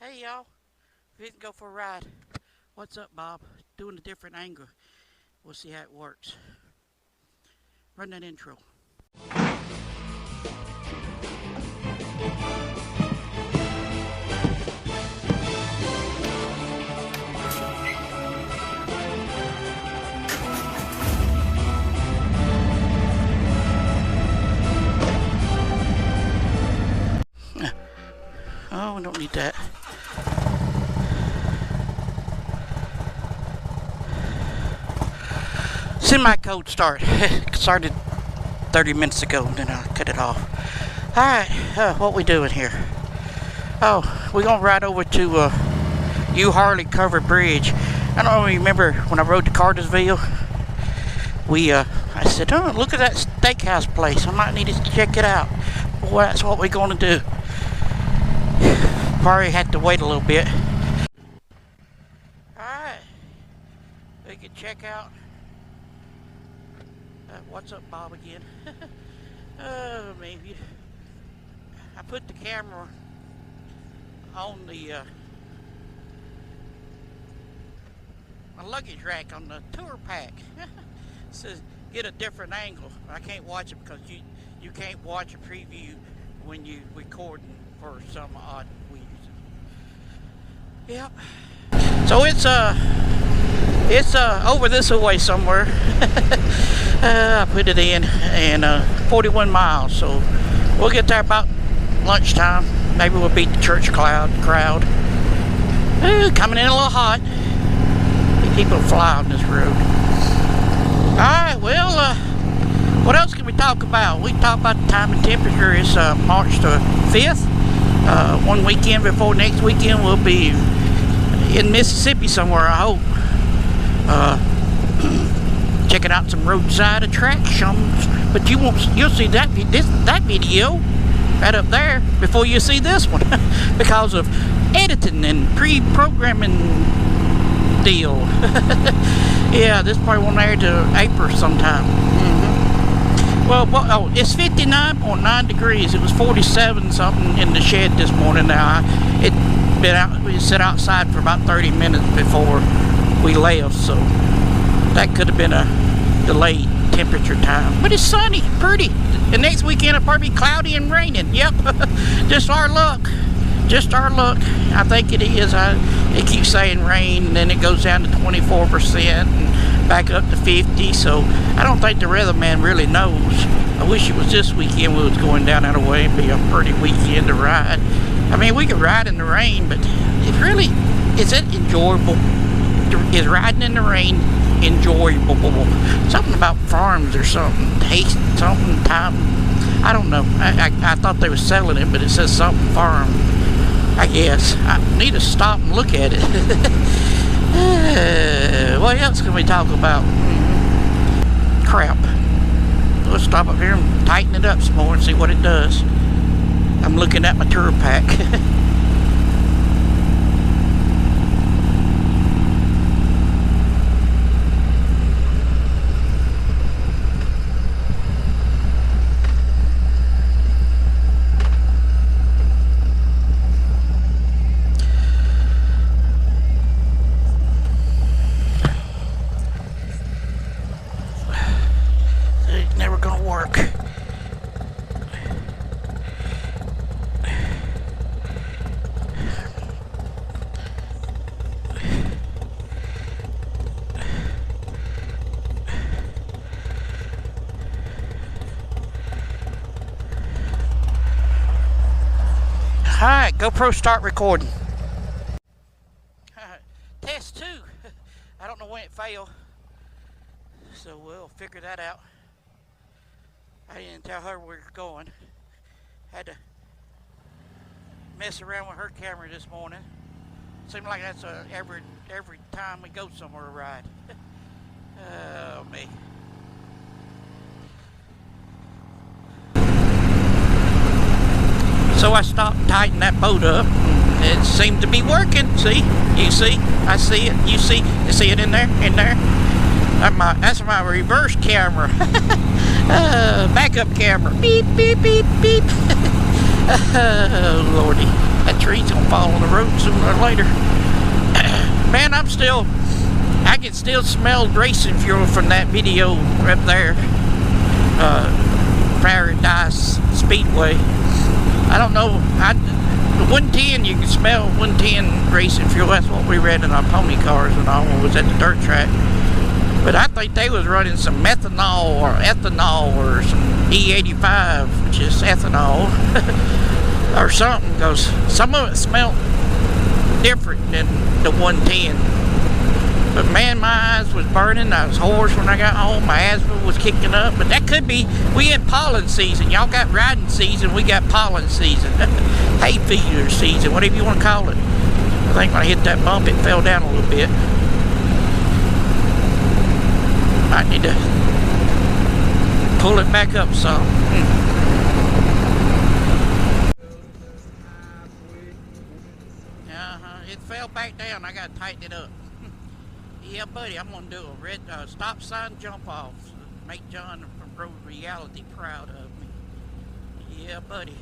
Hey y'all, we didn't go for a ride. What's up, Bob? Doing a different angle. We'll see how it works. Run that intro. Oh, we don't need that. Semi-cold start. Started 30 minutes ago, and then I cut it off. Alright, what we doing here? Oh, we're gonna ride over to Euharlee Covered Bridge. I don't remember when I rode to Cartersville. I said, oh, look at that steakhouse place. I might need to check it out. Well, that's what we're gonna do. Probably had to wait a little bit. Alright, we can check out. What's up, Bob, again? Maybe. I put the camera on the my luggage rack on the tour pack. Says get a different angle. I can't watch it because you can't watch a preview when you recording for some odd reason. Yep. So it's over this way somewhere. I put it in, and 41 miles, so we'll get there about lunchtime. Maybe we'll beat the church crowd. Coming in a little hot. People fly on this road. Alright, well, what else can we talk about? We can talk about the time and temperature. It's March the 5th. One weekend before next weekend we'll be in Mississippi somewhere, I hope. Checking out some roadside attractions, but you'll see that video right up there before you see this one because of editing and pre-programming deal. Yeah, this probably won't air to April sometime. Well, it's 59.9 degrees. It was 47 something in the shed this morning. Now we sat outside for about 30 minutes before we left, so that could have been a delayed temperature time. But it's sunny, pretty. The next weekend it'll probably be cloudy and raining. Yep. Just our luck. Just our luck. I think it is. It keeps saying rain, and then it goes down to 24% and back up to 50%. So I don't think the weatherman really knows. I wish it was this weekend we was going down that way. It'd be a pretty weekend to ride. I mean, we could ride in the rain, but is it enjoyable? Is riding in the rain enjoyable? Something about farms or something, taste something, time, I don't know. I thought they were selling it, but it says something farm, I guess. I need to stop and look at it. What else can we talk about? Crap. Let's stop up here and tighten it up some more and see what it does. I'm looking at my tour pack. Alright, GoPro start recording. Test 2. I don't know when it failed, so we'll figure that out. I didn't tell her we were going. Had to mess around with her camera this morning. Seems like that's every time we go somewhere to ride. Oh, me. So I stopped and tightened that boat up. It seemed to be working. See? You see? I see it. You see? You see it in there? In there? That's my reverse camera. Backup camera. Beep, beep, beep, beep. Oh, Lordy. That tree's gonna fall on the road sooner or later. Man, I can still smell racing fuel from that video right there. Paradise Speedway. I don't know. The 110, you can smell 110 racing fuel. That's what we read in our pony cars when I was at the dirt track. But I think they was running some methanol or ethanol or some E85, which is ethanol, or something, because some of it smelled different than the 110. But man, my eyes was burning. I was hoarse when I got home. My asthma was kicking up. But that could be, we in pollen season. Y'all got riding season, we got pollen season. Hay fever season, whatever you want to call it. I think when I hit that bump, it fell down a little bit. I need to pull it back up some. It fell back down. I gotta tighten it up. Yeah, buddy, I'm gonna do a red stop sign jump off. Make John from Road Reality proud of me. Yeah, buddy.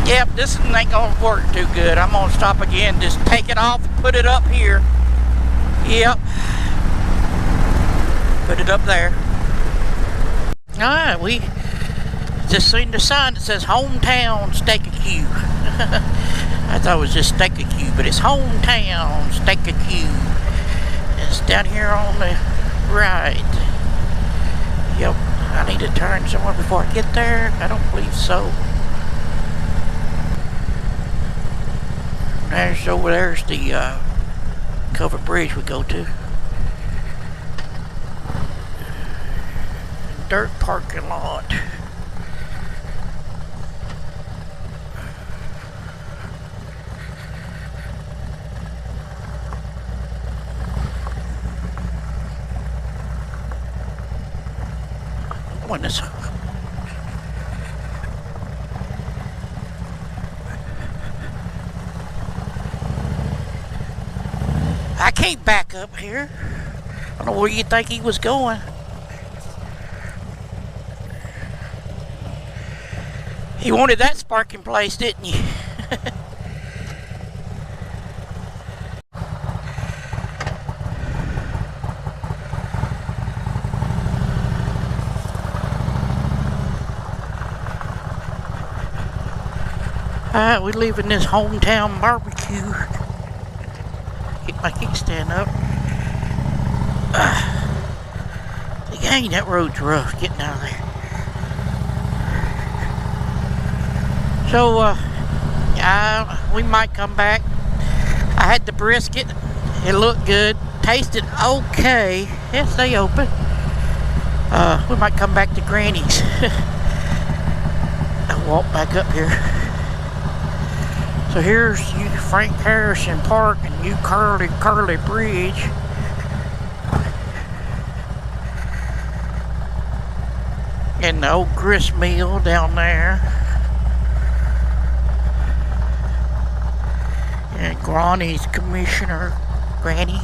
Yep, this ain't gonna work too good. I'm gonna stop again. Just take it off, put it up here. Yep. Put it up there. Alright, we just seen the sign that says hometown steak a Q. I thought it was just steak a Q, but it's hometown steak a Q. It's down here on the right. Yep. I need to turn somewhere before I get there. I don't believe so. There's the covered bridge we go to. Dirt parking lot. When this I can't back up here. I don't know where you think he was going. He wanted that parking place, didn't you? Alright, we're leaving this hometown barbecue. Get my kickstand up. Dang, that road's rough getting out of there. So, we might come back. I had the brisket. It looked good. Tasted okay. Yeah, stay open. We might come back to Granny's. I'll walk back up here. So here's Frank Harrison Park and Euharlee Bridge. And the old grist mill down there. And Granny's commissioner, Granny.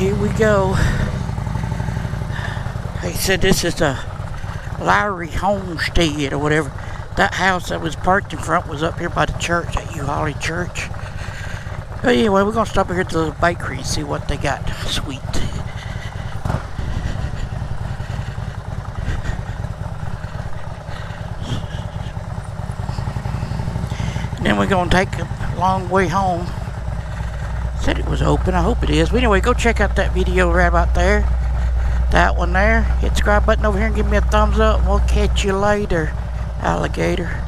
Here we go. They said this is a Lowry Homestead or whatever. That house that was parked in front was up here by the church, that Euharlee Church. But anyway, we're going to stop here at the bakery and see what they got sweet. And then we're going to take a long way home. Said it was open. I hope it is. But anyway, go check out that video right about there. That one there. Hit the subscribe button over here and give me a thumbs up. We'll catch you later, alligator.